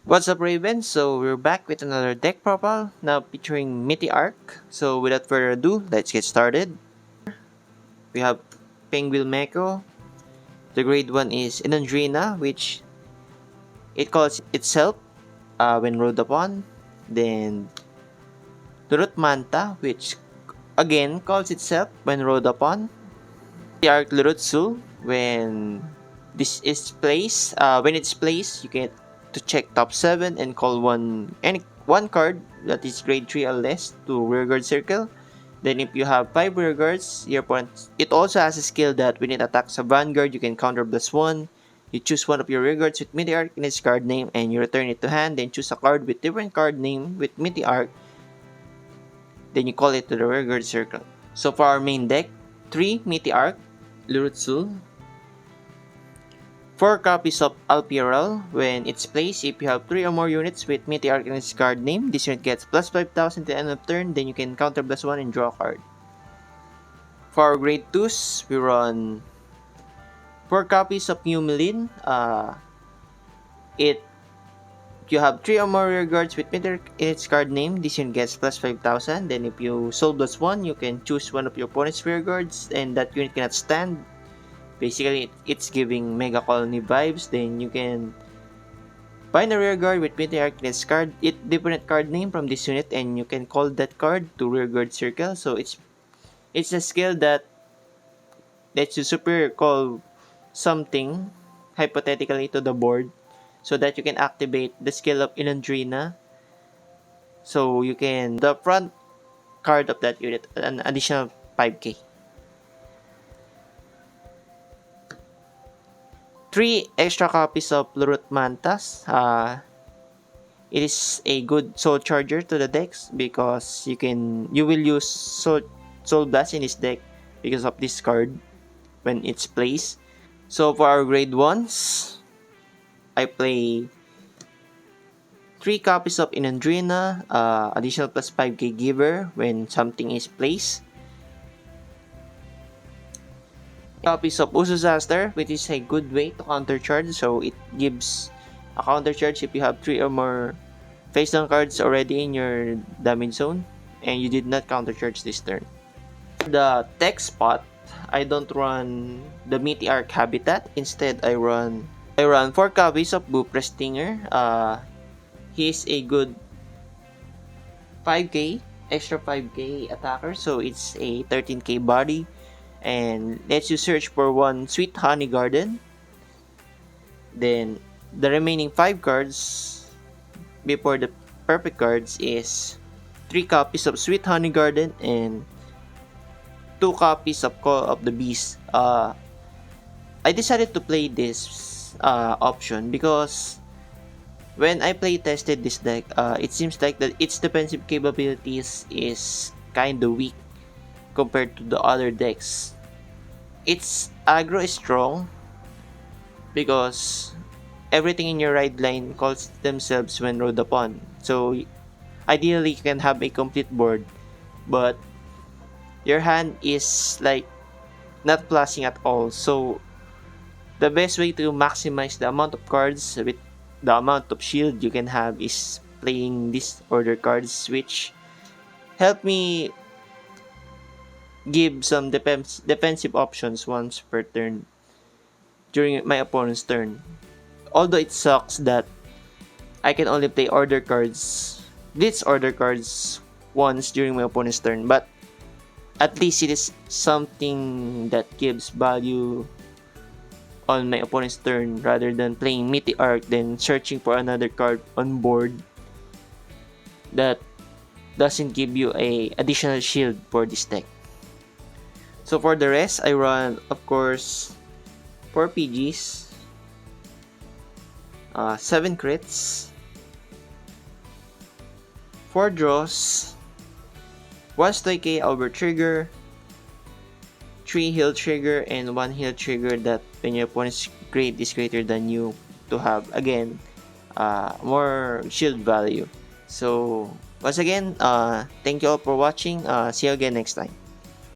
What's up, Raven? So we're back with another deck profile, now featuring Mythiarq. So without further ado, let's get started. We have Penguin Meko. The grade 1 is Inandrina, which it calls itself when rode upon. Then Lurut Manta, which again calls itself when rode upon. Mythiarq Lurutsu, when this is placed, you get to check top 7 and call one card that is grade 3 or less to rearguard circle. Then if you have 5 rearguards, your opponent, it also has a skill that when it attacks a Vanguard, you can counter +1. You choose one of your rearguards with Mythiarq in its card name and you return it to hand, then choose a card with different card name with Mythiarq, then you call it to the rearguard circle. So for our main deck, 3 Mythiarq, Lurutsu, 4 copies of Alpiral. When it's placed, if you have 3 or more units with Mythiarq in its card name, this unit gets plus 5,000 to the end of turn, then you can counter +1 and draw a card. For our grade 2s, we run 4 copies of Humilin. If you have 3 or more rearguards with Mythiarq in its card name, this unit gets plus 5,000. Then if you soul +1, you can choose one of your opponent's rearguards and that unit cannot stand. Basically, it's giving Mega Colony vibes. Then you can find a rearguard with Mythiarq in its different card name from this unit, and you can call that card to rearguard circle. So it's a skill that lets you super call something hypothetically to the board, so that you can activate the skill of Inandrina. So you can the front card of that unit an additional 5k. 3 extra copies of Lurut Mantas. It is a good soul charger to the decks because you will use soul blast in this deck because of this card when it's placed. So for our grade 1s, I play 3 copies of Inandrina, additional plus 5k giver when something is placed. Copies of Usuzaster, which is a good way to counter charge, so it gives a counter charge if you have 3 or more face down cards already in your damage zone and you did not counter charge this turn. The tech spot, I don't run the Mythiarq Habitat. Instead, I run 4 copies of Bupress Stinger. He's a good 5k, extra 5k attacker, so it's a 13k body and lets you search for one Sweet Honey Garden. Then the remaining 5 cards before the perfect cards is 3 copies of Sweet Honey Garden and 2 copies of Call of the Beast. I decided to play this option because when I play tested this deck, it seems like that its defensive capabilities is kinda weak compared to the other decks. Its aggro is strong because everything in your ride line calls themselves when rode upon. So ideally you can have a complete board, but your hand is like not plussing at all. So the best way to maximize the amount of cards with the amount of shield you can have is playing these order cards, which help me give some defensive options once per turn during my opponent's turn. Although it sucks that I can only play order cards, blitz order cards once during my opponent's turn, but at least it is something that gives value on my opponent's turn rather than playing Mythiarq then searching for another card on board that doesn't give you a additional shield for this deck. So for the rest, I run, of course, 4 PGs, 7 crits, 4 draws, 1 Stoic over trigger, 3 heal trigger, and 1 heal trigger that when your opponent's grade is greater than you to have, again, more shield value. So, once again, thank you all for watching. See you again next time.